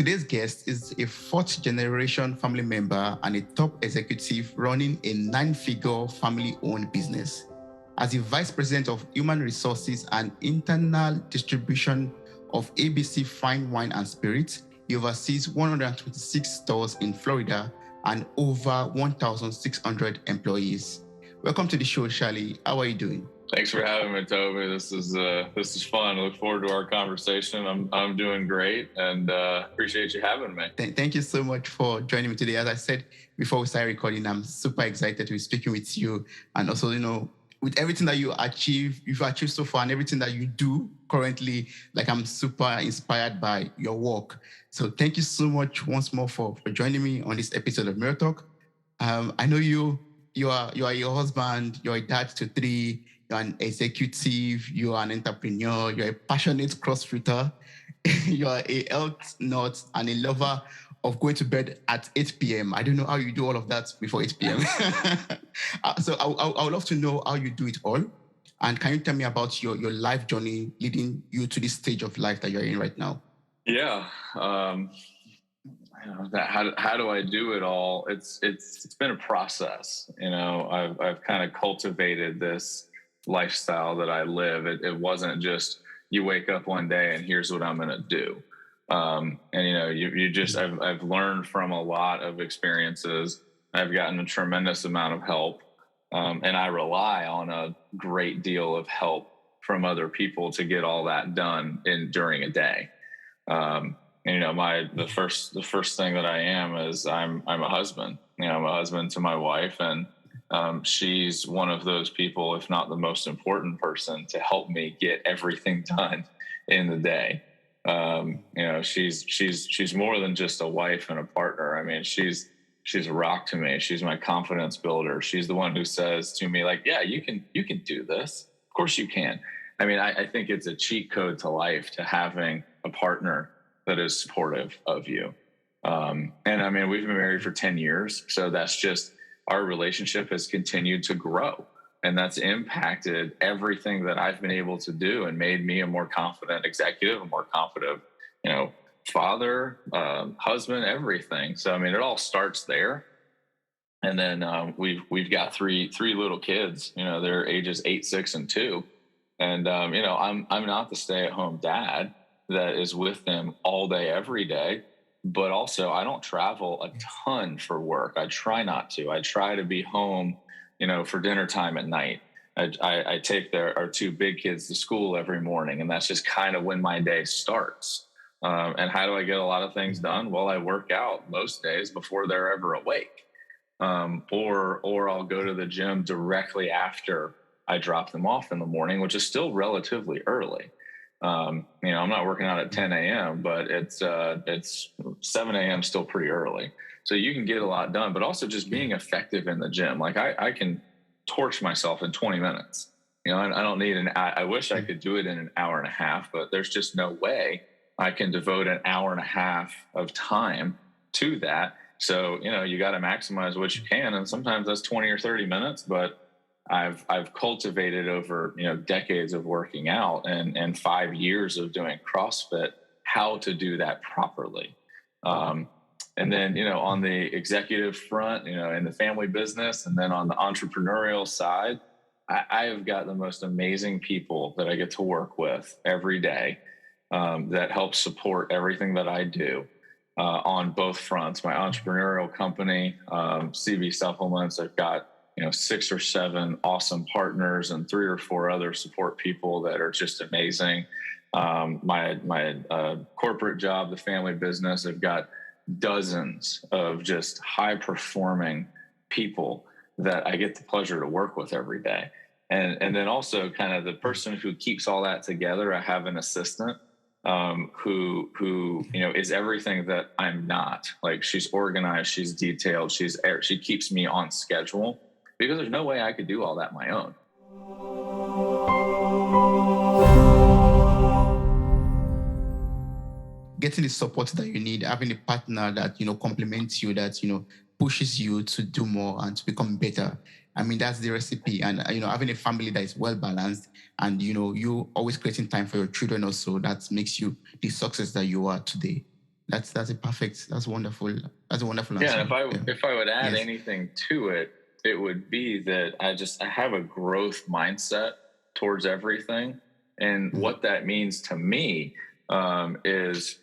Today's guest is a fourth generation family member and a top executive running a 9-figure family owned business. As the vice president of human resources and internal distribution of ABC Fine Wine and Spirits, he oversees 126 stores in Florida and over 1,600 employees. Welcome to the show, Charlie. How are you doing? Thanks for having me, Toby. This is fun. I look forward to our conversation. I'm doing great and appreciate you having me. Thank you so much for joining me today. As I said before we started recording, I'm super excited to be speaking with you, and also, with everything that you've achieved so far and everything that you do currently, like, I'm super inspired by your work. So thank you so much once more for joining me on this episode of Mirror Talk. I know you are your husband, you're a dad to 3, you're an executive, you're an entrepreneur, you're a passionate crossfitter, you're a health nut and a lover of going to bed at 8 p.m. I don't know how you do all of that before 8 p.m. So I would love to know how you do it all. And can you tell me about your life journey leading you to this stage of life that you're in right now? Yeah. How do I do it all? It's been a process. I've kind of cultivated this lifestyle that I live. It wasn't just you wake up one day and here's what I'm going to do. I've learned from a lot of experiences. I've gotten a tremendous amount of help, and I rely on a great deal of help from other people to get all that done during a day. The first thing that I am is I'm a husband. I'm a husband to my wife, and she's one of those people, if not the most important person, to help me get everything done in the day. She's more than just a wife and a partner. I mean, she's a rock to me. She's my confidence builder. She's the one who says to me, like, yeah, you can do this. Of course you can. I mean, I think it's a cheat code to life to having a partner that is supportive of you. And I mean, we've been married for 10 years. So that's just, our relationship has continued to grow. And that's impacted everything that I've been able to do and made me a more confident executive, a more confident, father, husband, everything. So, I mean, it all starts there. And then we've got three little kids, they're ages 8, 6, and 2. And, I'm not the stay-at-home dad that is with them all day, every day. But also, I don't travel a ton for work. I try not to. I try to be home, for dinner time at night. I take our 2 big kids to school every morning, and that's just kind of when my day starts. And how do I get a lot of things done? Well, I work out most days before they're ever awake. Or I'll go to the gym directly after I drop them off in the morning, which is still relatively early. I'm not working out at 10 a.m., but it's 7 a.m. still pretty early. So you can get a lot done, but also just being effective in the gym. Like I can torch myself in 20 minutes. I don't need I wish I could do it in an hour and a half, but there's just no way I can devote an hour and a half of time to that. So, you got to maximize what you can. And sometimes that's 20 or 30 minutes, but I've cultivated over, decades of working out and 5 years of doing CrossFit, how to do that properly. And then, on the executive front, in the family business, and then on the entrepreneurial side, I have got the most amazing people that I get to work with every day that help support everything that I do on both fronts. My entrepreneurial company, CV Supplements, I've got 6 or 7 awesome partners and 3 or 4 other support people that are just amazing. My corporate job, the family business, I've got dozens of just high performing people that I get the pleasure to work with every day. And then also kind of the person who keeps all that together. I have an assistant who is everything that I'm not. Like, she's organized, she's detailed, she keeps me on schedule, because there's no way I could do all that my own. Getting the support that you need, having a partner that, complements you, that, pushes you to do more and to become better. I mean, that's the recipe. And, having a family that is well balanced and, you always creating time for your children also, that makes you the success that you are today. That's a perfect. That's wonderful. That's a wonderful Yeah, and answer. Yeah. if I would add Yes. anything to it, it would be that I have a growth mindset towards everything, and Mm. what that means to me is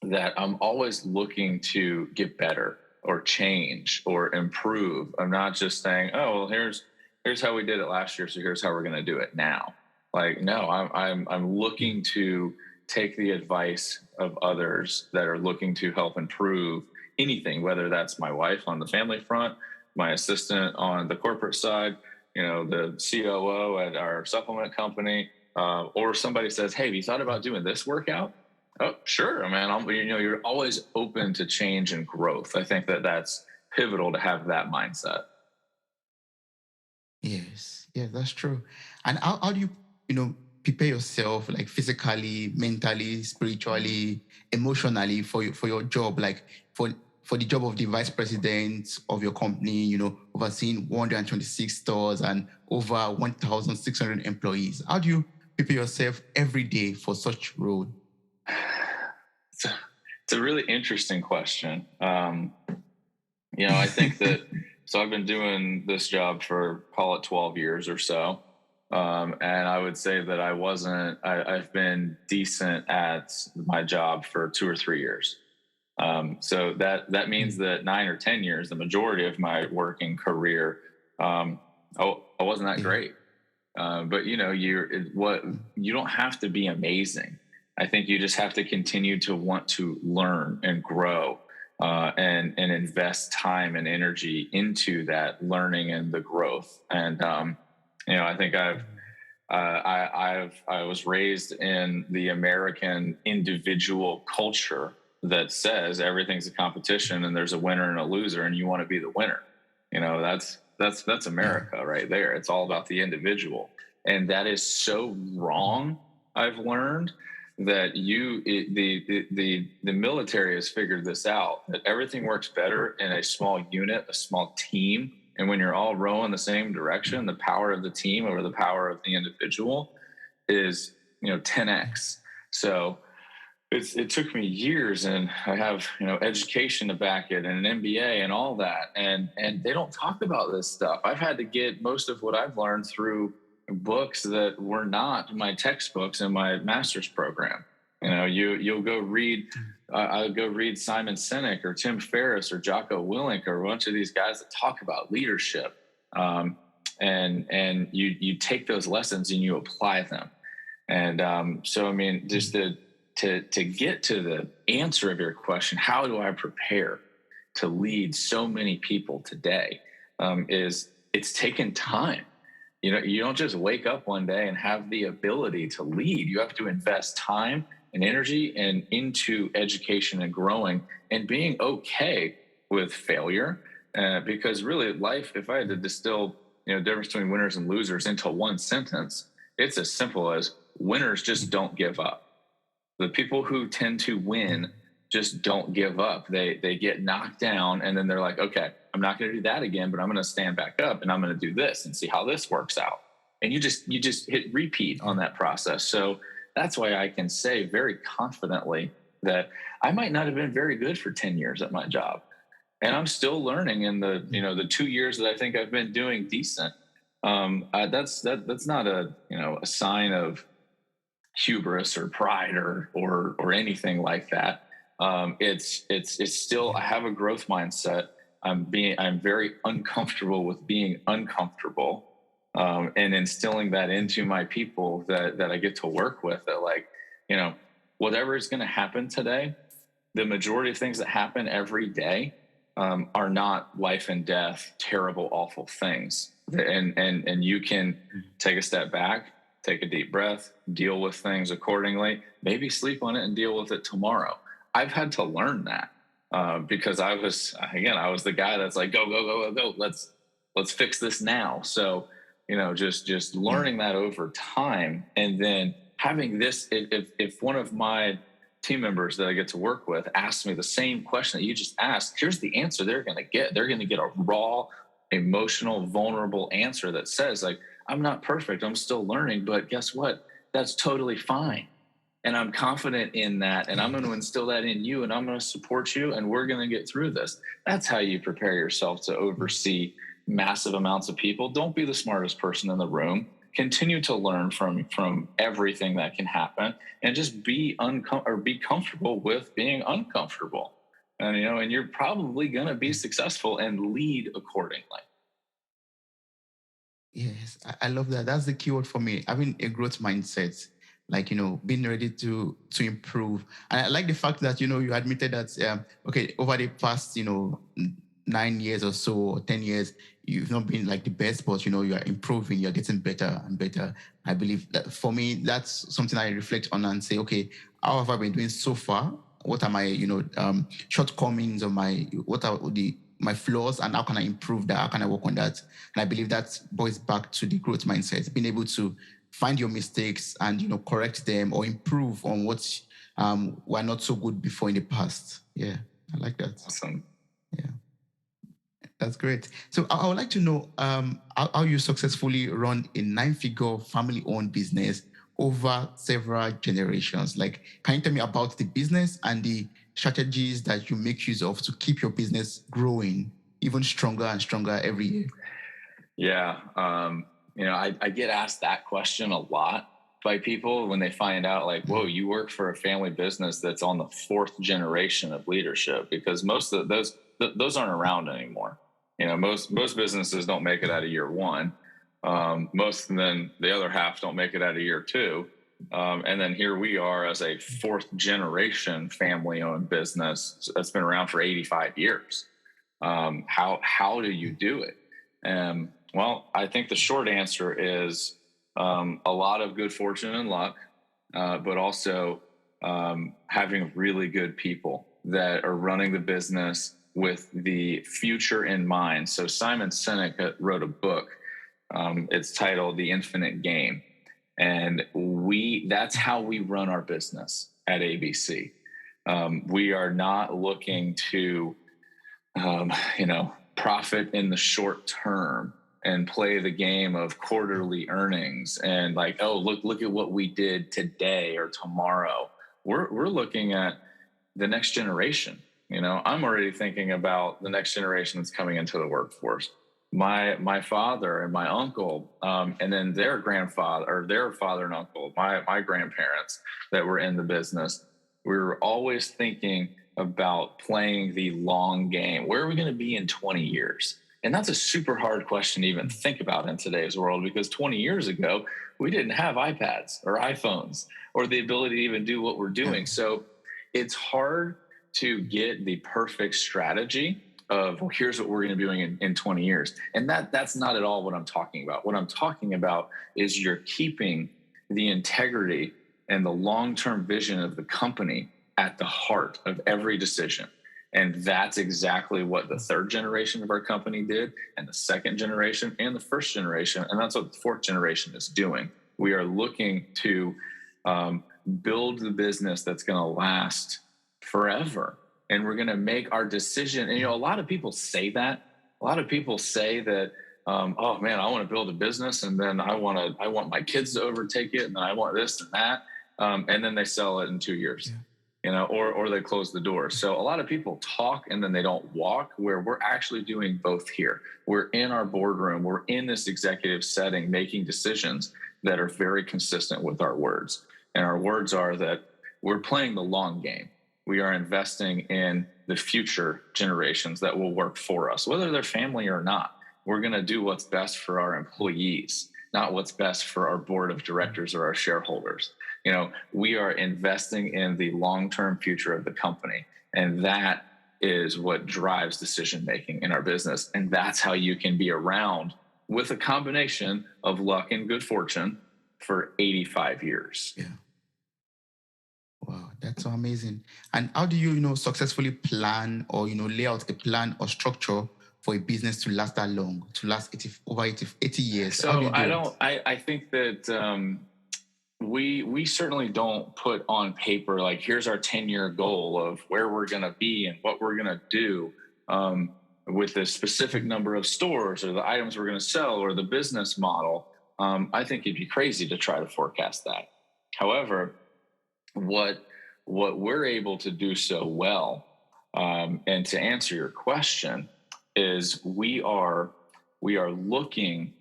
that I'm always looking to get better or change or improve. I'm not just saying, "Oh, well, here's how we did it last year, so here's how we're going to do it now." Like, no, I'm Mm. looking to take the advice of others that are looking to help improve anything, whether that's my wife on the family front, my assistant on the corporate side, the COO at our supplement company, or somebody says, "Hey, have you thought about doing this workout?" Oh, sure, man. You're always open to change and growth. I think that that's pivotal to have that mindset. Yes. Yeah, that's true. And how do you prepare yourself like physically, mentally, spiritually, emotionally for your job, like for for the job of the vice president of your company, overseeing 126 stores and over 1,600 employees. How do you prepare yourself every day for such role? It's a, it's a really interesting question. I think that so I've been doing this job for call it 12 years or so. And I would say that I've been decent at my job for 2 or 3 years. So that means Mm. that 9 or 10 years, the majority of my working career, I wasn't that Yeah. great. But you don't have to be amazing. I think you just have to continue to want to learn and grow, and invest time and energy into that learning and the growth. And I think I was raised in the American individual culture that says everything's a competition and there's a winner and a loser, and you want to be the winner. That's Yeah. America right there. It's all about the individual, and that is so wrong. I've learned that the military has figured this out, that everything works better in a small unit, a small team, and when you're all rowing the same direction, the power of the team over the power of the individual is 10x. So it took me years, and I have education to back it and an MBA and all that, and they don't talk about this stuff. I've had to get most of what I've learned through books that were not my textbooks in my master's program. You'll go read. I'll go read Simon Sinek or Tim Ferriss or Jocko Willink or a bunch of these guys that talk about leadership, and you take those lessons and you apply them. And so, I mean, just Mm. to get to the answer of your question, how do I prepare to lead so many people today? Is it's taken time. You don't just wake up one day and have the ability to lead. You have to invest time and energy and into education and growing and being okay with failure. Because really, life, if I had to distill, the difference between winners and losers into one sentence, it's as simple as winners just don't give up. The people who tend to win just don't give up. They get knocked down and then they're like, okay, I'm not going to do that again, but I'm going to stand back up and I'm going to do this and see how this works out. And you just hit repeat on that process. So that's why I can say very confidently that I might not have been very good for 10 years at my job. And I'm still learning in the 2 years that I think I've been doing decent. That's not a sign of hubris or pride or anything like that. It's still, I have a growth mindset. I'm very uncomfortable with being uncomfortable, and instilling that into my people that I get to work with. That, like, you know, whatever is going to happen today, the majority of things that happen every day are not life and death, terrible, awful things. And you can take a step back, take a deep breath, deal with things accordingly, maybe sleep on it and deal with it tomorrow. I've had to learn that, because I was the guy that's like, go, go, go, go, go. Let's fix this now. So, just Yeah. learning that over time, and then having this, if one of my team members that I get to work with asks me the same question that you just asked, here's the answer they're going to get. They're going to get a raw, emotional, vulnerable answer that says, like, I'm not perfect, I'm still learning, but guess what? That's totally fine. And I'm confident in that. And I'm going to instill that in you and I'm going to support you and we're going to get through this. That's how you prepare yourself to oversee massive amounts of people. Don't be the smartest person in the room. Continue to learn from everything that can happen and just be comfortable with being uncomfortable. And and you're probably going to be successful and lead accordingly. Yes, I love that. That's the keyword for me. Having a growth mindset, like being ready to improve. And I like the fact that you admitted that okay, over the past 9 years or so or 10 years, you've not been like the best, but you are improving. You're getting better and better. I believe that for me, that's something I reflect on and say, okay, how have I been doing so far? What are my shortcomings or what are the my flaws, and how can I improve that? How can I work on that? And I believe that boils back to the growth mindset, being able to find your mistakes and correct them or improve on what were not so good before in the past. Yeah, I like that. Awesome. Yeah, that's great. So I would like to know how you successfully run a nine-figure family-owned business over several generations. Like, can you tell me about the business and the strategies that you make use of to keep your business growing even stronger and stronger every year? Yeah. I get asked that question a lot by people when they find out, like, whoa, you work for a family business that's on the fourth generation of leadership, because most of those aren't around anymore. Most businesses don't make it out of year one. Most, and then the other half don't make it out of year two. And then here we are as a fourth generation family owned business that's been around for 85 years. How do you do it? Well, I think the short answer is a lot of good fortune and luck, but also having really good people that are running the business with the future in mind. So Simon Sinek wrote a book. It's titled The Infinite Game. And that's how we run our business at ABC. We are not looking to, profit in the short term and play the game of quarterly earnings and like, oh, look at what we did today or tomorrow. We're looking at the next generation. I'm already thinking about the next generation that's coming into the workforce. My father and my uncle, and then their grandfather or their father and uncle, my grandparents that were in the business. We were always thinking about playing the long game. Where are we going to be in 20 years? And that's a super hard question to even think about in today's world, because 20 years ago, we didn't have iPads or iPhones or the ability to even do what we're doing. So it's hard to get the perfect strategy of, well, here's what we're going to be doing in 20 years. And that's not at all what I'm talking about. What I'm talking about is you're keeping the integrity and the long-term vision of the company at the heart of every decision. And that's exactly what the third generation of our company did, and the second generation and the first generation. And that's what the fourth generation is doing. We are looking to build the business that's going to last forever. And we're going to make our decision. And, a lot of people say that. A lot of people say that, oh man, I want to build a business, and then I want my kids to overtake it, and then I want this and that. And then they sell it in 2 years. Or they close the door. So a lot of people talk and then they don't walk, where we're actually doing both here. We're in our boardroom. We're in this executive setting, making decisions that are very consistent with our words. And our words are that we're playing the long game. We are investing in the future generations that will work for us, whether they're family or not. We're going to do what's best for our employees, not what's best for our board of directors or our shareholders. We are investing in the long-term future of the company. And that is what drives decision-making in our business. And that's how you can be around with a combination of luck and good fortune for 85 years. Yeah. Wow, that's so amazing. And how do you, successfully plan or, lay out a plan or structure for a business to last that long, to last over 80 years? So I think that we certainly don't put on paper, like, here's our 10-year goal of where we're going to be and what we're going to do with the specific number of stores or the items we're going to sell or the business model. I think it'd be crazy to try to forecast that. However, what we're able to do so well, and to answer your question, is we are looking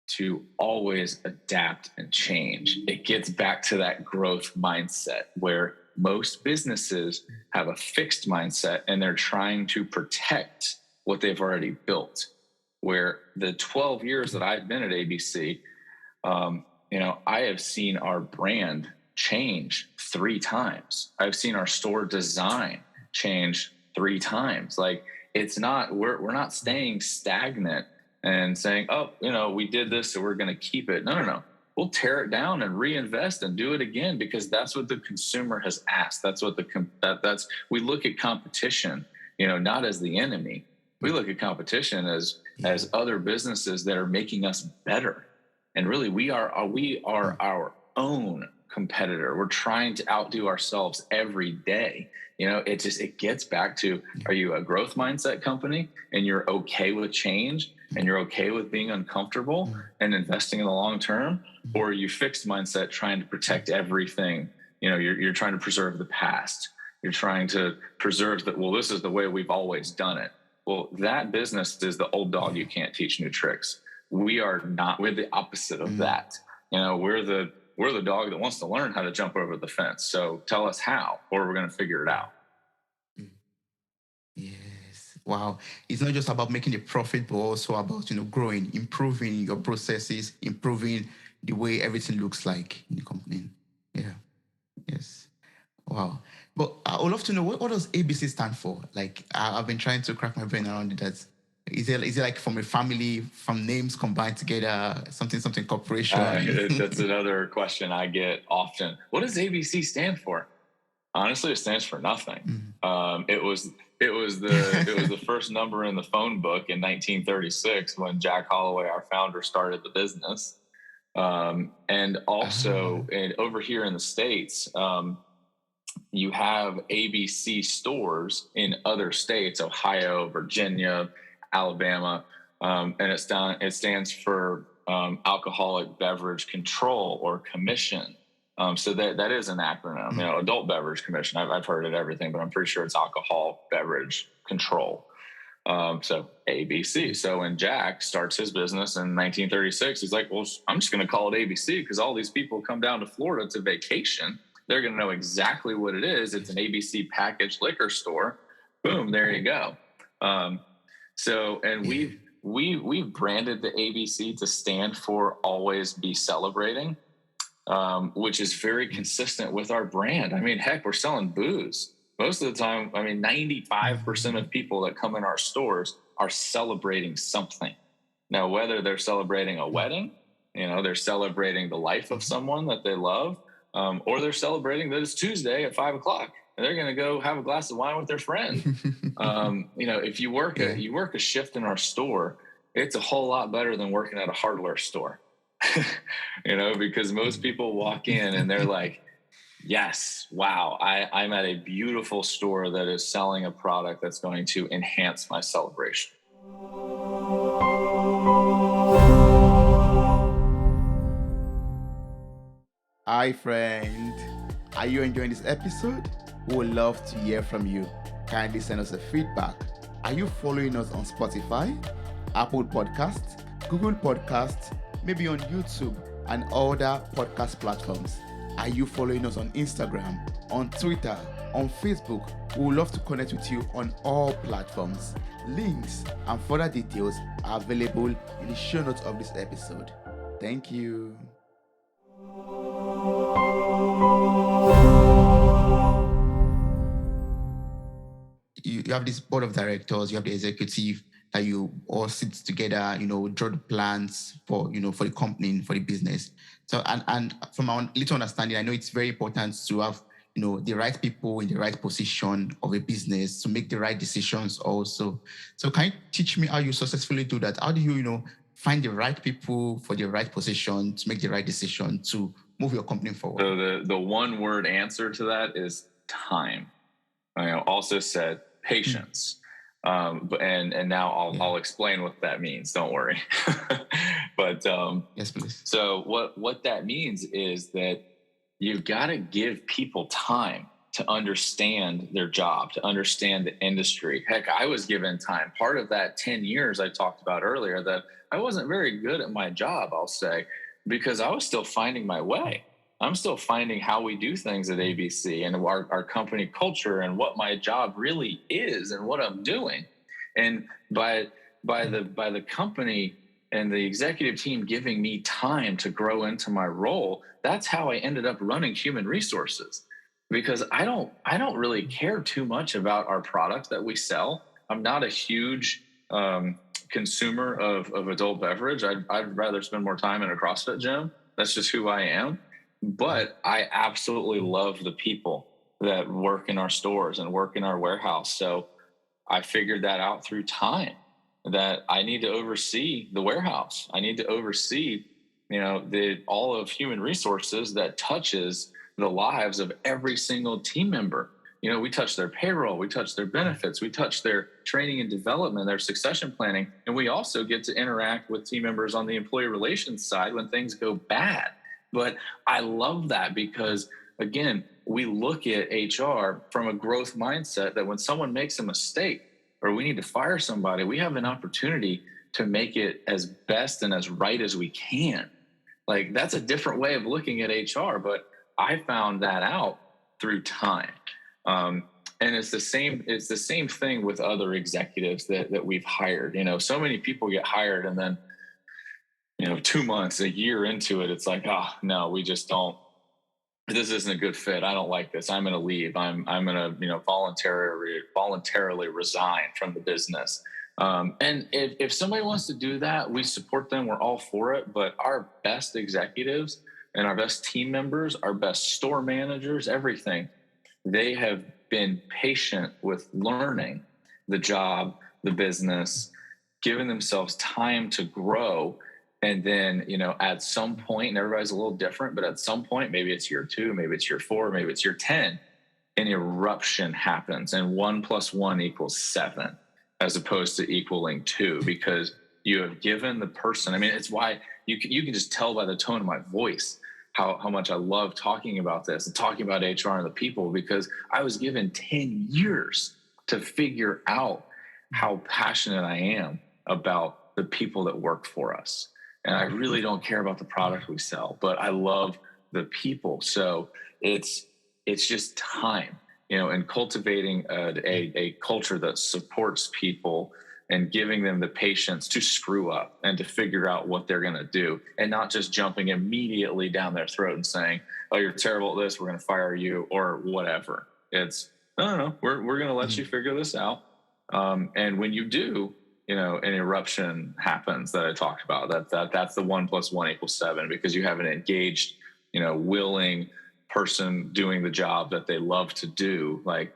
to always adapt and change. It gets back to that growth mindset where most businesses have a fixed mindset and they're trying to protect what they've already built. Where the 12 years that I've been at ABC, I have seen our brand change 3 times. I've seen our store design change 3 times. Like, it's not, we're not staying stagnant and saying, oh, we did this, so we're going to keep it. No, no, no. We'll tear it down and reinvest and do it again, because that's what the consumer has asked. That's what we look at competition, not as the enemy. We look at competition as other businesses that are making us better. And really, we are our own competitor. We're trying to outdo ourselves every day. It gets back to, are you a growth mindset company and you're okay with change and you're okay with being uncomfortable and investing in the long term? Or are you fixed mindset, trying to protect everything? You're trying to preserve the past. You're trying to preserve that. Well, this is the way we've always done it. Well, that business is the old dog. You can't teach new tricks. We are not. We're the opposite of that. We're the dog that wants to learn how to jump over the fence. So tell us how, or we're going to figure it out. Yes. Wow. It's not just about making a profit, but also about, growing, improving your processes, improving the way everything looks like in the company. Yeah. Yes. Wow. But I would love to know, what does ABC stand for? Like, I've been trying to crack my brain around it. Is it like from a family, from names combined together, something corporation? That's another question I get often. What does ABC stand for? Honestly, it stands for nothing. It was the first number in the phone book in 1936 when Jack Holloway, our founder, started the business. And also, over here in the States, you have ABC stores in other states: Ohio, Virginia, Alabama, and it stands for Alcoholic Beverage Control, or Commission. So that is an acronym. Adult Beverage Commission. I've heard it everything, but I'm pretty sure it's Alcohol Beverage Control. So ABC. So when Jack starts his business in 1936, he's like, well, I'm just going to call it ABC because all these people come down to Florida to vacation. They're going to know exactly what it is. It's an ABC packaged liquor store. Boom, there you go. We've branded the ABC to stand for Always Be Celebrating, which is very consistent with our brand. I mean, heck, we're selling booze. Most of the time, 95% of people that come in our stores are celebrating something. Now, whether they're celebrating a wedding, they're celebrating the life of someone that they love, or they're celebrating that it's Tuesday at 5:00 and they're going to go have a glass of wine with their friend. If you work a shift in our store, it's a whole lot better than working at a hardware store. Because most people walk in and they're like, yes, wow, I'm at a beautiful store that is selling a product that's going to enhance my celebration. Hi, friend. Are you enjoying this episode? We would love to hear from you. Kindly send us a feedback. Are you following us on Spotify, Apple Podcasts, Google Podcasts, maybe on YouTube and other podcast platforms? Are you following us on Instagram, on Twitter, on Facebook? We would love to connect with you on all platforms. Links and further details are available in the show notes of this episode. Thank you. You have this board of directors, you have the executive, that you all sit together, draw the plans for the company, for the business. So, and from our little understanding, I know it's very important to have, the right people in the right position of a business to make the right decisions also. So can you teach me how you successfully do that? How do you, find the right people for the right position to make the right decision to move your company forward? So the one word answer to that is time. I also said patience. And now I'll explain what that means. Don't worry. But yes, please. So what that means is that you've got to give people time to understand their job, to understand the industry. Heck, I was given time. Part of that 10 years I talked about earlier, that I wasn't very good at my job, I'll say, because I was still finding my way. I'm still finding how we do things at ABC and our company culture and what my job really is and what I'm doing. And by the company and the executive team giving me time to grow into my role, that's how I ended up running human resources. Because I don't really care too much about our product that we sell. I'm not a huge consumer of adult beverage. I'd rather spend more time in a CrossFit gym. That's just who I am. But I absolutely love the people that work in our stores and work in our warehouse. So I figured that out through time, that I need to oversee the warehouse. I need to oversee, the all of human resources that touches the lives of every single team member. We touch their payroll, we touch their benefits, we touch their training and development, their succession planning, and we also get to interact with team members on the employee relations side when things go bad. But I love that because, again, we look at HR from a growth mindset, that when someone makes a mistake or we need to fire somebody, we have an opportunity to make it as best and as right as we can. Like, that's a different way of looking at HR, but I found that out through time. And it's the same thing with other executives that we've hired. So many people get hired, and then 2 months, a year into it, it's like, oh no, we just don't. This isn't a good fit. I don't like this. I'm going to leave. I'm going to voluntarily resign from the business. And if somebody wants to do that, we support them. We're all for it. But our best executives and our best team members, our best store managers, everything, they have been patient with learning the job, the business, giving themselves time to grow. And then, at some point, and everybody's a little different, but at some point, maybe it's year 2, maybe it's year 4, maybe it's year 10, an eruption happens, and 1 + 1 = 7, as opposed to equaling 2, because you have given the person. I mean, it's why you can just tell by the tone of my voice how much I love talking about this and talking about HR and the people, because I was given 10 years to figure out how passionate I am about the people that work for us. And I really don't care about the product we sell, but I love the people. So it's just time, and cultivating a culture that supports people and giving them the patience to screw up and to figure out what they're going to do, and not just jumping immediately down their throat and saying, oh, you're terrible at this, we're going to fire you, or whatever. It's no, we're going to let you figure this out. And when you do, an eruption happens that I talked about. That's the 1 + 1 = 7, because you have an engaged, willing person doing the job that they love to do. Like,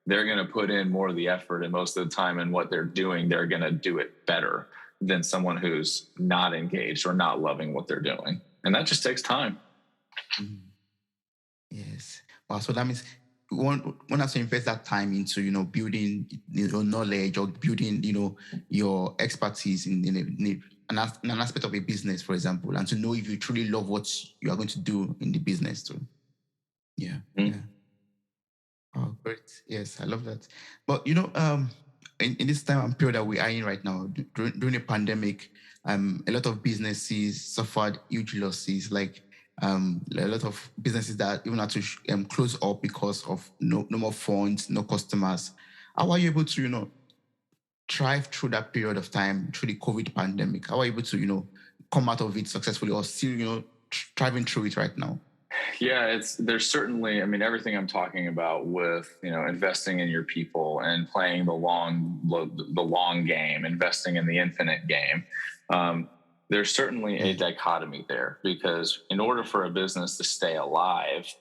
they're going to put in more of the effort, and most of the time in what they're doing, they're going to do it better than someone who's not engaged or not loving what they're doing. And that just takes time. Yes. Wow. So that means one has to invest that time into, building your knowledge, or building, your expertise in an aspect of a business, for example, and to know if you truly love what you are going to do in the business too. Yeah. Mm. Yeah. Oh, great. Yes, I love that. But in this time and period that we are in right now, during the pandemic, a lot of businesses suffered huge losses. Like, a lot of businesses that even had to close up because of no more funds, no customers. How are you able to thrive through that period of time, through the COVID pandemic? How are you able to come out of it successfully, or still thriving through it right now? Yeah, there's certainly, I mean, everything I'm talking about with, investing in your people and playing the long game, investing in the infinite game. There's certainly a dichotomy there, because in order for a business to stay alive,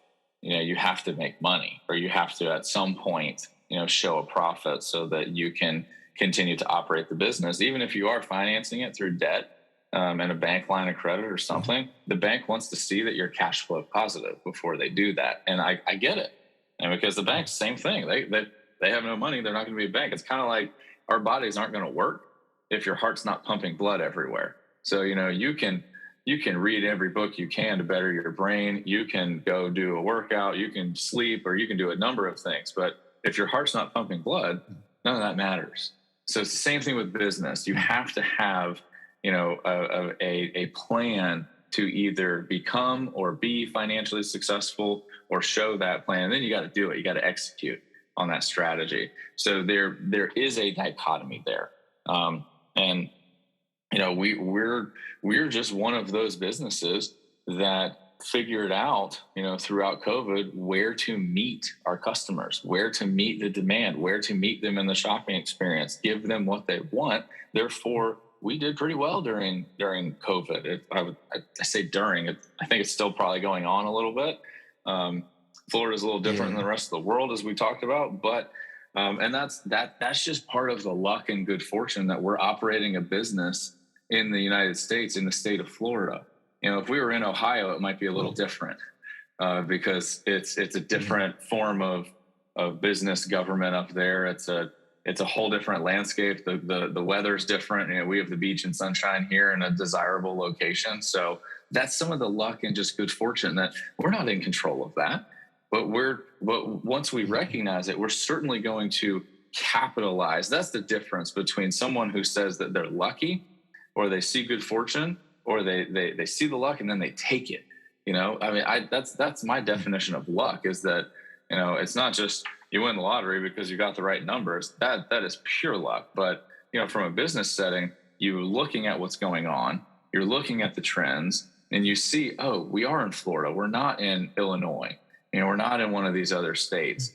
you have to make money, or you have to at some point, show a profit so that you can continue to operate the business, even if you are financing it through debt. And a bank line of credit or something, the bank wants to see that you're cash flow positive before they do that. And I get it. And because the banks, same thing, they have no money, they're not going to be a bank. It's kind of like our bodies aren't going to work if your heart's not pumping blood everywhere. So, you can read every book you can to better your brain. You can go do a workout, you can sleep, or you can do a number of things. But if your heart's not pumping blood, none of that matters. So it's the same thing with business. You have to have, a plan to either become or be financially successful, or show that plan. And then you got to do it. You got to execute on that strategy. So there is a dichotomy there. And we're just one of those businesses that figured out, throughout COVID, where to meet our customers, where to meet the demand, where to meet them in the shopping experience, give them what they want. Therefore, we did pretty well during COVID. I say during. I think it's still probably going on a little bit. Florida is a little different than the rest of the world, as we talked about, but and that's just part of the luck and good fortune that we're operating a business in the United States, in the state of Florida. If we were in Ohio, it might be a little different because it's a different form of business government up there. It's a whole different landscape. The weather's different. We have the beach and sunshine here in a desirable location. So that's some of the luck and just good fortune that we're not in control of that. But once we recognize it, we're certainly going to capitalize. That's the difference between someone who says that they're lucky, or they see good fortune, or they see the luck and then they take it. That's my definition of luck, is that, it's not just you win the lottery because you got the right numbers. That is pure luck. But, from a business setting, you're looking at what's going on, you're looking at the trends, and you see, oh, we are in Florida. We're not in Illinois. We're not in one of these other states.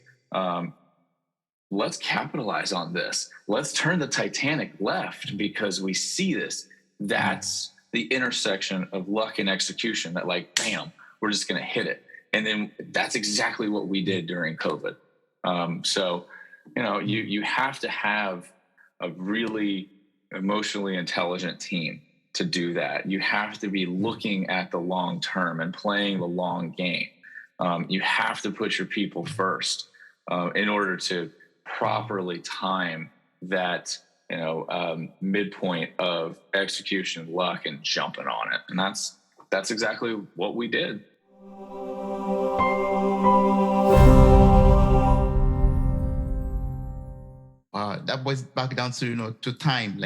Let's capitalize on this. Let's turn the Titanic left because we see this. That's the intersection of luck and execution, that bam, we're just going to hit it. And then that's exactly what we did during COVID. So, you have to have a really emotionally intelligent team to do that. You have to be looking at the long term and playing the long game. You have to put your people first in order to properly time that, midpoint of execution, luck, and jumping on it. And that's exactly what we did. That boils back down to to time,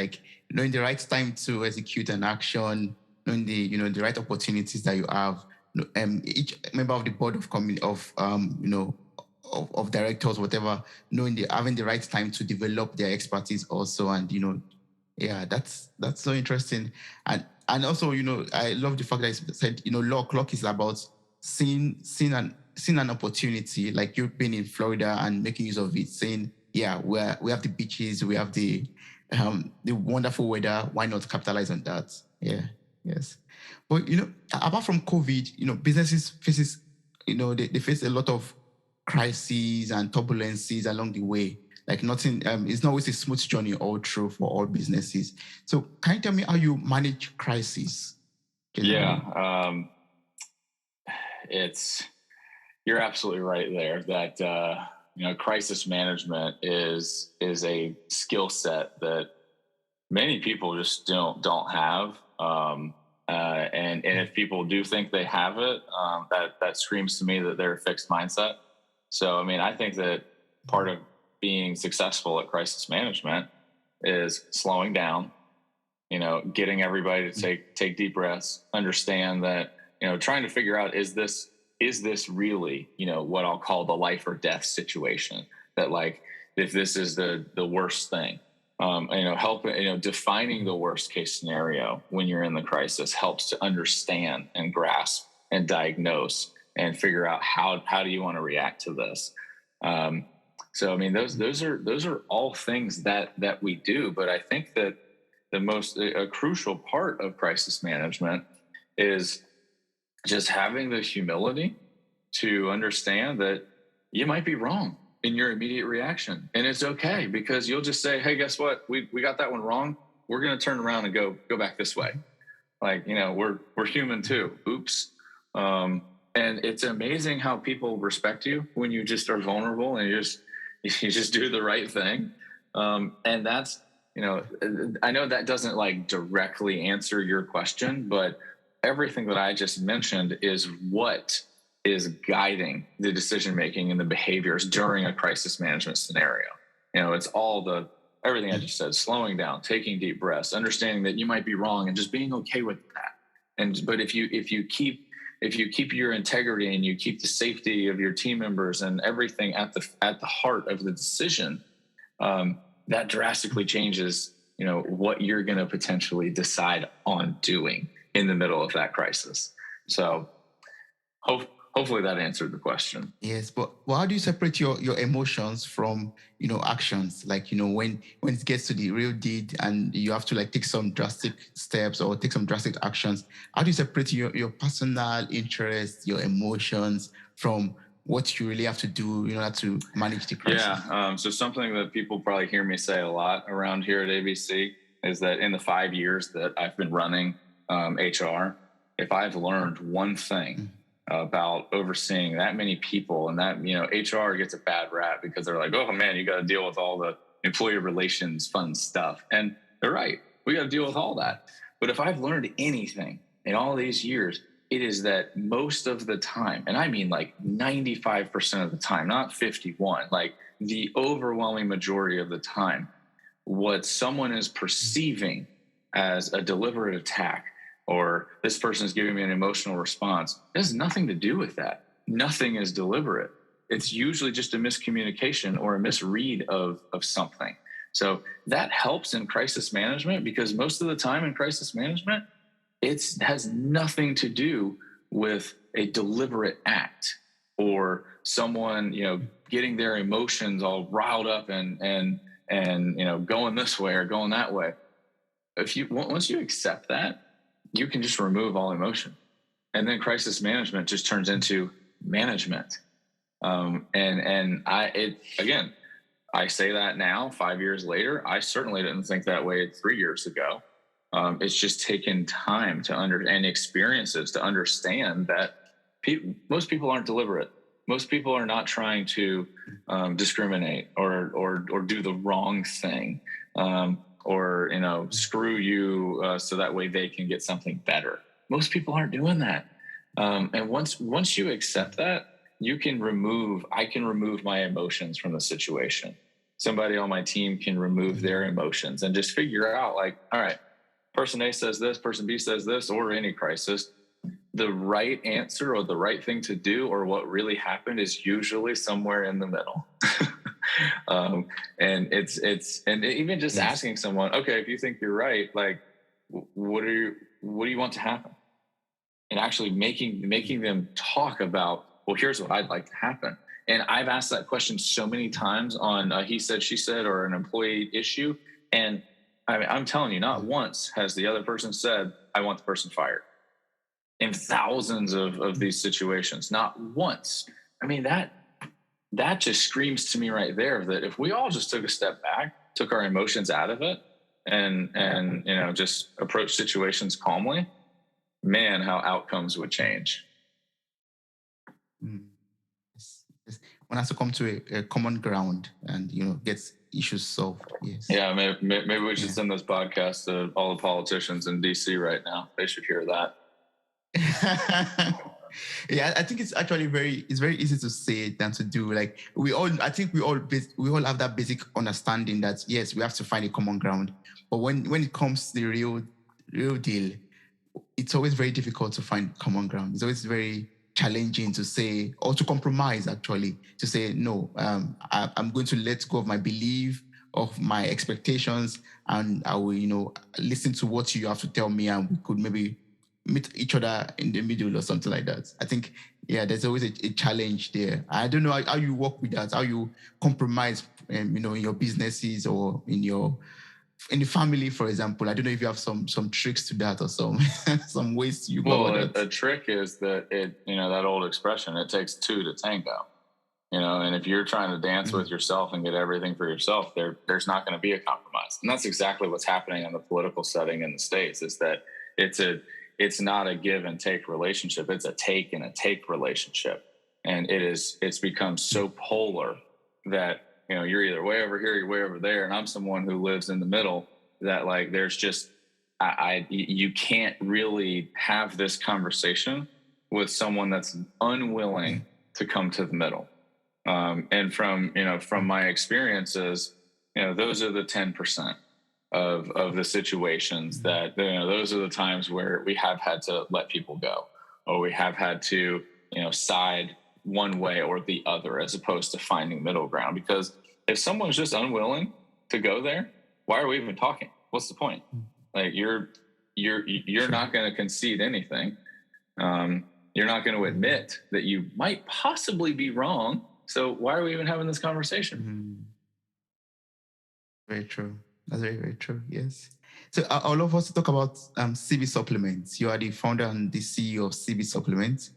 knowing the right time to execute an action, knowing the right opportunities that you have. Each member of the board of directors, whatever, having the right time to develop their expertise also. And that's so interesting. And also, I love the fact that you said, luck is about seeing an opportunity, like you being in Florida and making use of it, saying, yeah, we have the beaches, we have the wonderful weather. Why not capitalize on that? Yeah, yes. But apart from COVID, businesses faces, they face a lot of crises and turbulences along the way. Like nothing, it's not always a smooth journey all through for all businesses. So can you tell me how you manage crises? Yeah, you're absolutely right there that, crisis management is a skill set that many people just don't have. And if people do think they have it, that screams to me that they're a fixed mindset. So, I think that part of being successful at crisis management is slowing down, getting everybody to take deep breaths, understand that, trying to figure out, is this really, what I'll call the life or death situation, that if this is the worst thing, defining the worst case scenario when you're in the crisis helps to understand and grasp and diagnose and figure out how do you want to react to this. So, those are all things that we do. But I think that the most crucial part of crisis management is just having the humility to understand that you might be wrong in your immediate reaction. And it's okay, because you'll just say, hey, guess what? We got that one wrong. We're going to turn around and go back this way. We're human too. Oops. And it's amazing how people respect you when you just are vulnerable and you just do the right thing. And that's, I know that doesn't directly answer your question, but everything that I just mentioned is what is guiding the decision making and the behaviors during a crisis management scenario. It's all the everything I just said: slowing down, taking deep breaths, understanding that you might be wrong, and just being okay with that. But if you keep your integrity and you keep the safety of your team members and everything at the heart of the decision, that drastically changes what you're going to potentially decide on doing in the middle of that crisis. So hopefully that answered the question. Yes, but how do you separate your emotions from actions? Like when it gets to the real deed and you have to like take some drastic steps or take some drastic actions, how do you separate your personal interests, your emotions from what you really have to do in order to manage the crisis? Yeah. So something that people probably hear me say a lot around here at ABC is that in the 5 years that I've been running HR, if I've learned one thing about overseeing that many people, and that HR gets a bad rap because they're like, oh man, you got to deal with all the employee relations fun stuff, and they're right, we got to deal with all that. But if I've learned anything in all these years, it is that most of the time, and I mean like 95% of the time, not 51, like the overwhelming majority of the time, what someone is perceiving as a deliberate attack or this person is giving me an emotional response, it has nothing to do with that. Nothing is deliberate. It's usually just a miscommunication or a misread of something. So that helps in crisis management, because most of the time in crisis management, it has nothing to do with a deliberate act or someone, getting their emotions all riled up and going this way or going that way. Once you accept that, you can just remove all emotion, and then crisis management just turns into management. I say that now, 5 years later. I certainly didn't think that way 3 years ago. It's just taken time and experiences to understand that most people aren't deliberate. Most people are not trying to discriminate or do the wrong thing, or screw you so that way they can get something better. Most people aren't doing that. And once you accept that, I can remove my emotions from the situation. Somebody on my team can remove their emotions and just figure out, like, all right, person A says this, person B says this, or any crisis, the right answer or the right thing to do or what really happened is usually somewhere in the middle. And even just asking someone, okay, if you think you're right, like, what do you want to happen? And actually making them talk about, well, here's what I'd like to happen. And I've asked that question so many times on he said, she said, or an employee issue. And I'm telling you, not once has the other person said, I want the person fired. In thousands of these situations, not once. I mean, that just screams to me right there that if we all just took a step back, took our emotions out of it, and just approach situations calmly, man, how outcomes would change. One has to come to a common ground and get issues solved. Yes. Yeah, maybe we should send this podcast to all the politicians in DC right now. They should hear that. Yeah, I think it's actually very easy to say than to do. Like we all have that basic understanding that yes, we have to find a common ground. But when it comes to the real deal, it's always very difficult to find common ground. It's always very challenging to say, or to compromise, actually, to say, no, I'm going to let go of my belief, of my expectations, and I will, listen to what you have to tell me, and we could maybe meet each other in the middle or something like that. I think, there's always a challenge there. I don't know how you work with that, how you compromise, in your businesses or in the family, for example. I don't know if you have some tricks to that or some ways you go about that. A trick is that that old expression, it takes two to tango. And if you're trying to dance with yourself and get everything for yourself, there's not going to be a compromise. And that's exactly what's happening in the political setting in the States, is that it's not a give and take relationship. It's a take and a take relationship. And it's become so polar that, you're either way over here, you're way over there. And I'm someone who lives in the middle, that like, there's just you can't really have this conversation with someone that's unwilling to come to the middle. And from my experiences, those are the 10% of the situations that, those are the times where we have had to let people go, or we have had to, side one way or the other, as opposed to finding middle ground. Because if someone's just unwilling to go there, why are we even talking? What's the point? Like, you're Sure. not going to concede anything. You're not going to admit that you might possibly be wrong. So why are we even having this conversation? Mhm. Very true. That's very, very true. Yes. So I would love us to talk about CB Supplements. You are the founder and the CEO of CB Supplements.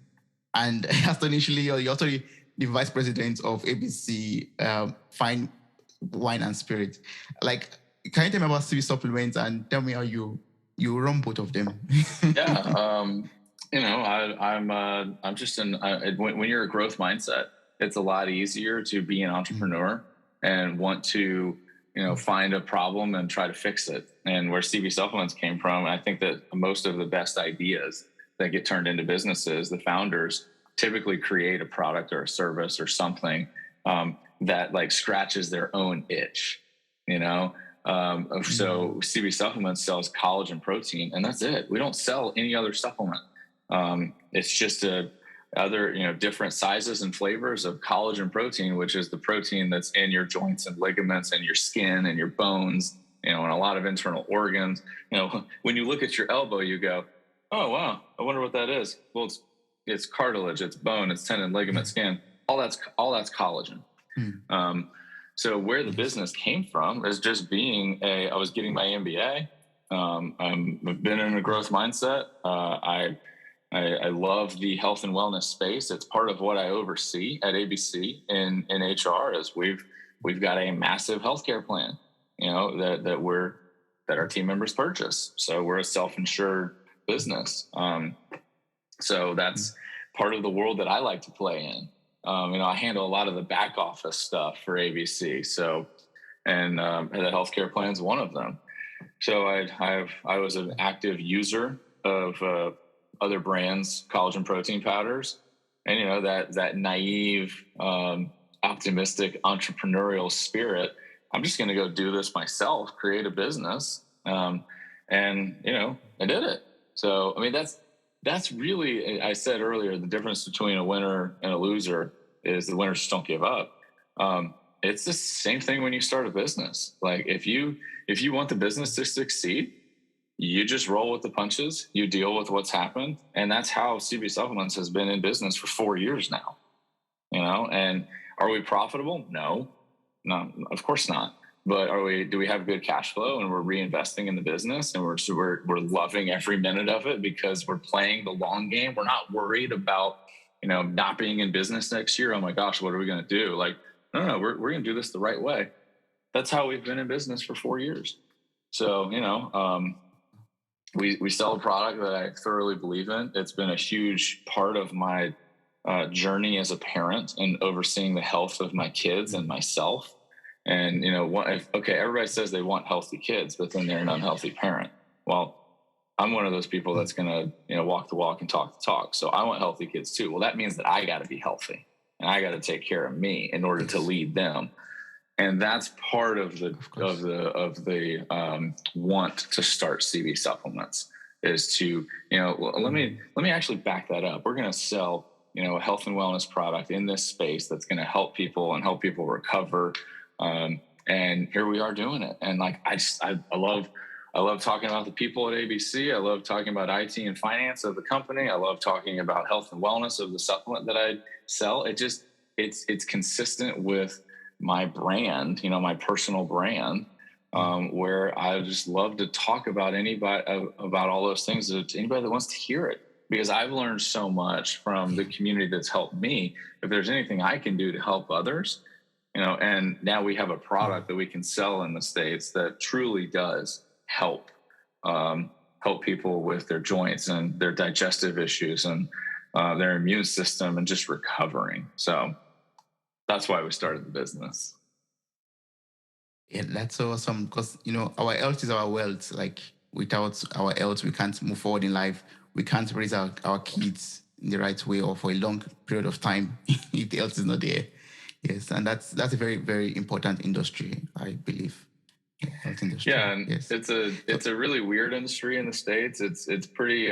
And astonishingly, you're also the vice president of ABC Fine Wine and Spirit. Like, can you tell me about CB Supplements and tell me how you run both of them? Yeah. I'm just when you're a growth mindset, it's a lot easier to be an entrepreneur and want to, find a problem and try to fix it. And where CB Supplements came from, I think that most of the best ideas that get turned into businesses, the founders typically create a product or a service or something that like scratches their own itch, you know? So CB Supplements sells collagen protein, and that's it. We don't sell any other supplement. It's just other, different sizes and flavors of collagen protein, which is the protein that's in your joints and ligaments and your skin and your bones, and a lot of internal organs. When you look at your elbow, you go, "Oh wow, I wonder what that is." Well, it's cartilage, it's bone, it's tendon, ligament, skin. All that's collagen. Um, so where the business came from is just I was getting my MBA. I've been in a growth mindset. I love the health and wellness space. It's part of what I oversee at ABC in HR. Is we've got a massive healthcare plan, that our team members purchase. So we're a self-insured business. So that's part of the world that I like to play in. I handle a lot of the back office stuff for ABC. So, and the healthcare plan is one of them. So I was an active user of other brands, collagen protein powders, and that naive, optimistic entrepreneurial spirit. I'm just going to go do this myself, create a business, and I did it. So I mean that's really, I said earlier, the difference between a winner and a loser is the winners just don't give up. It's the same thing when you start a business. Like if you want the business to succeed, you just roll with the punches, you deal with what's happened. And that's how CB Supplements has been in business for 4 years now, and are we profitable? No, of course not. But do we have good cash flow, and we're reinvesting in the business, and we're loving every minute of it because we're playing the long game. We're not worried about, not being in business next year. Oh my gosh, what are we going to do? Like, no, we're going to do this the right way. That's how we've been in business for 4 years. So, we sell a product that I thoroughly believe in. It's been a huge part of my journey as a parent and overseeing the health of my kids and myself. And, everybody says they want healthy kids, but then they're an unhealthy parent. Well, I'm one of those people that's going to, walk the walk and talk the talk. So I want healthy kids too. Well, that means that I got to be healthy and I got to take care of me in order to lead them. And that's part of the want to start CB Supplements is to, let me actually back that up. We're going to sell, a health and wellness product in this space that's going to help people and help people recover. And here we are doing it. And like, I love talking about the people at ABC. I love talking about IT and finance of the company. I love talking about health and wellness of the supplement that I sell. It's consistent with my brand, my personal brand, where I just love to talk about about all those things to anybody that wants to hear it, because I've learned so much from the community that's helped me. If there's anything I can do to help others, and now we have a product that we can sell in the States that truly does help people with their joints and their digestive issues and their immune system and just recovering. So that's why we started the business. Yeah, that's awesome because our health is our wealth. Like without our health, we can't move forward in life. We can't raise our kids in the right way or for a long period of time if the health is not there. Yes, and that's a very, very important industry, I believe. Yeah, health industry. Yeah, and Yes. So it's a really weird industry in the States. It's pretty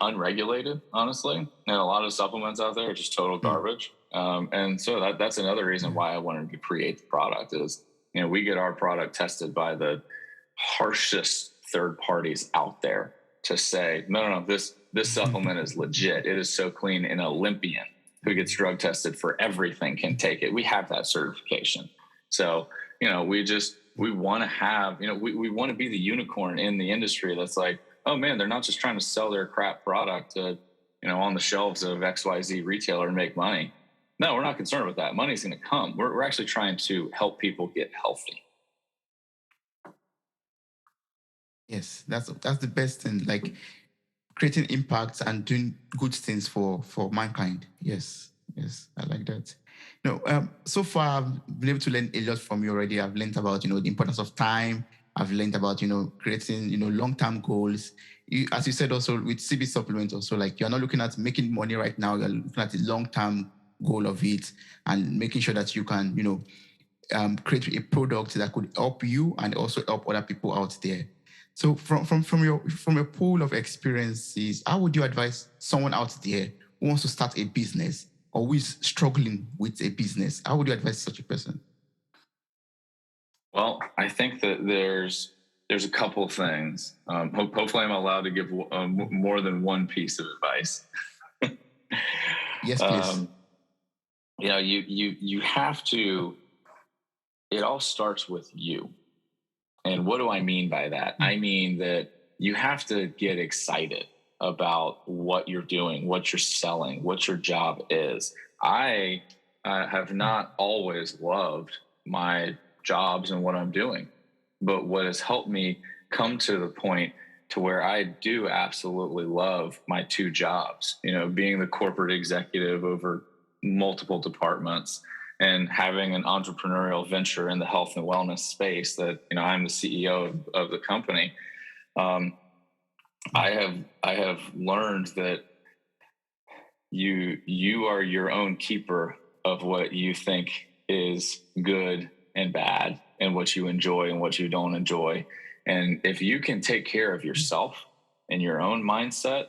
unregulated, honestly, and a lot of supplements out there are just total garbage. And so that's another reason why I wanted to create the product is, we get our product tested by the harshest third parties out there to say, no, this supplement is legit. It is so clean. An Olympian who gets drug tested for everything can take it. We have that certification. So, we want to have, we want to be the unicorn in the industry that's like, oh man, they're not just trying to sell their crap product to, on the shelves of XYZ retailer and make money. No, we're not concerned with that. Money's going to come. We're actually trying to help people get healthy. yes, that's the best thing. Like creating impacts and doing good things for mankind. Yes, yes, I like that. No, so far I've been able to learn a lot from you already. I've learned about the importance of time. I've learned about creating long-term goals. As you said also with CB supplements, also like you're not looking at making money right now. You're looking at the long-term goal of it and making sure that you can create a product that could help you and also help other people out there. So from your pool of experiences, how would you advise someone out there who wants to start a business or who is struggling with a business? How would you advise such a person? Well, I think that there's a couple of things. Hopefully, I'm allowed to give more than one piece of advice. Yes, please. You have to. It all starts with you. And what do I mean by that? I mean that you have to get excited about what you're doing, what you're selling, what your job is. I have not always loved my jobs and what I'm doing, but what has helped me come to the point to where I do absolutely love my two jobs, being the corporate executive over multiple departments and having an entrepreneurial venture in the health and wellness space that, I'm the CEO of the company. I have learned that you are your own keeper of what you think is good and bad and what you enjoy and what you don't enjoy. And if you can take care of yourself and your own mindset,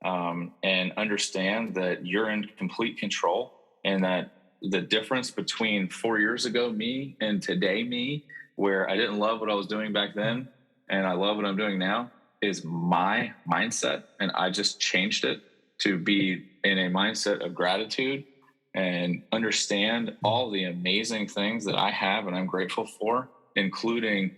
and understand that you're in complete control and that the difference between 4 years ago me and today me, where I didn't love what I was doing back then and I love what I'm doing now, is my mindset. And I just changed it to be in a mindset of gratitude and understand all the amazing things that I have and I'm grateful for, including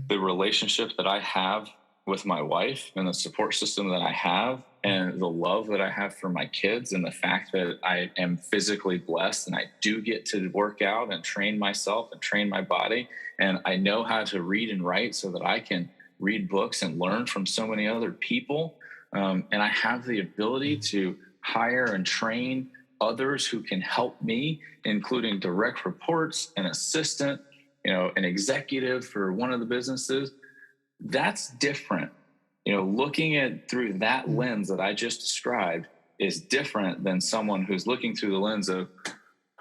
the relationship that I have with my wife and the support system that I have and the love that I have for my kids and the fact that I am physically blessed and I do get to work out and train myself and train my body. And I know how to read and write so that I can read books and learn from so many other people. And I have the ability to hire and train others who can help me, including direct reports, an assistant, an executive for one of the businesses. That's different. Looking at through that lens that I just described is different than someone who's looking through the lens of,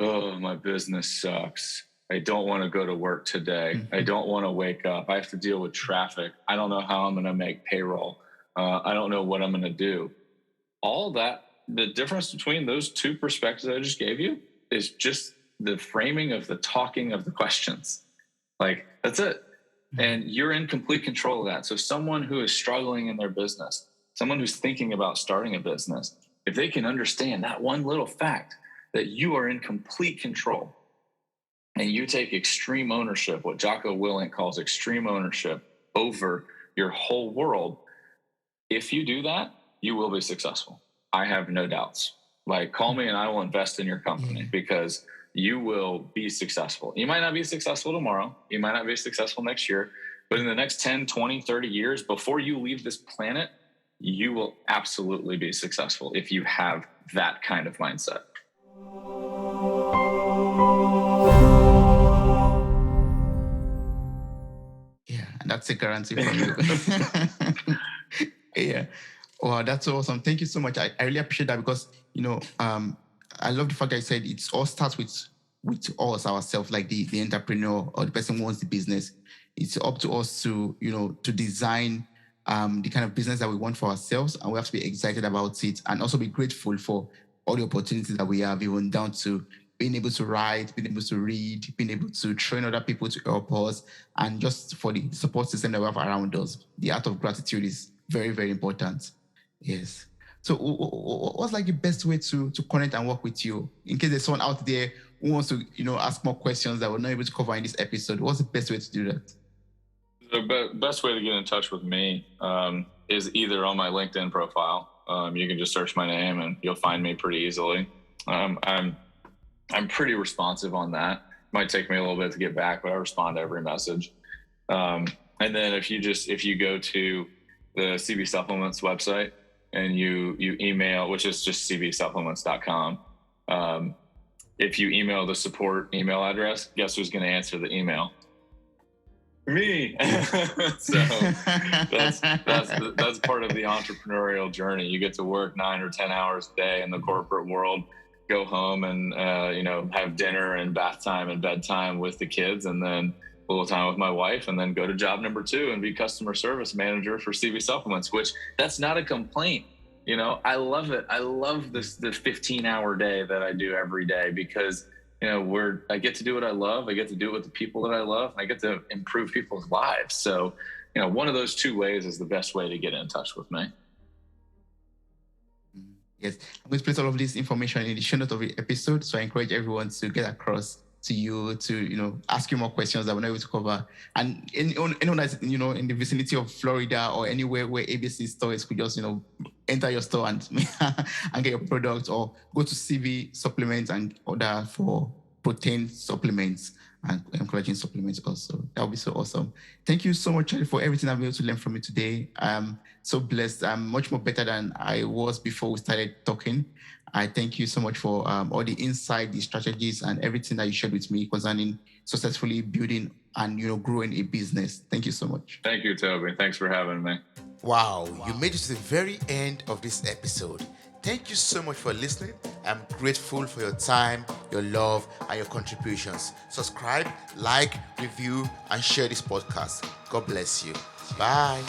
oh, my business sucks. I don't want to go to work today. I don't want to wake up. I have to deal with traffic. I don't know how I'm going to make payroll. I don't know what I'm going to do. All that, the difference between those two perspectives I just gave you is just the framing of the talking of the questions. Like, that's it. And you're in complete control of that. So someone who is struggling in their business, someone who's thinking about starting a business, if they can understand that one little fact that you are in complete control and you take extreme ownership, what Jocko Willink calls extreme ownership over your whole world, if you do that, you will be successful. I have no doubts. Like, call me and I will invest in your company because you will be successful. You might not be successful tomorrow. You might not be successful next year, but in the next 10, 20, 30 years, before you leave this planet, you will absolutely be successful if you have that kind of mindset. And that's a guarantee from you. Yeah. Wow, that's awesome. Thank you so much. I really appreciate that because I love the fact that I said it all starts with us ourselves, like the entrepreneur or the person who owns the business. It's up to us to to design the kind of business that we want for ourselves, and we have to be excited about it, and also be grateful for all the opportunities that we have, even down to being able to write, being able to read, being able to train other people to help us, and just for the support system that we have around us. The art of gratitude is very, very important. Yes. So, what's like the best way to connect and work with you? In case there's someone out there who wants to, ask more questions that we're not able to cover in this episode, what's the best way to do that? The best way to get in touch with me is either on my LinkedIn profile. You can just search my name and you'll find me pretty easily. I'm pretty responsive on that. Might take me a little bit to get back, but I respond to every message. And then if you go to the CB Supplements website and you email, which is just cbsupplements.com. If you email the support email address, guess who's going to answer the email? Me. So that's part of the entrepreneurial journey. You get to work 9 or 10 hours a day in the corporate world, go home and have dinner and bath time and bedtime with the kids, and then a little time with my wife, and then go to job number 2 and be customer service manager for CB Supplements, which that's not a complaint. I love it. I love the 15-hour day that I do every day because I get to do what I love. I get to do it with the people that I love. And I get to improve people's lives. So, one of those 2 ways is the best way to get in touch with me. Yes, I'm going to place all of this information in the show notes of the episode. So I encourage everyone to get across to you to ask you more questions that we're not able to cover. And anyone that's in the vicinity of Florida or anywhere where ABC stores could just enter your store and and get your product, or go to CB Supplements and order for protein supplements and collagen supplements also. That would be so awesome. Thank you so much, Charlie, for everything I've been able to learn from you today. I'm so blessed. I'm much more better than I was before we started talking. I thank you so much for all the insight, the strategies, and everything that you shared with me concerning successfully building and growing a business. Thank you so much. Thank you, Toby. Thanks for having me. Wow, you made it to the very end of this episode. Thank you so much for listening. I'm grateful for your time, your love, and your contributions. Subscribe, like, review, and share this podcast. God bless you. Bye.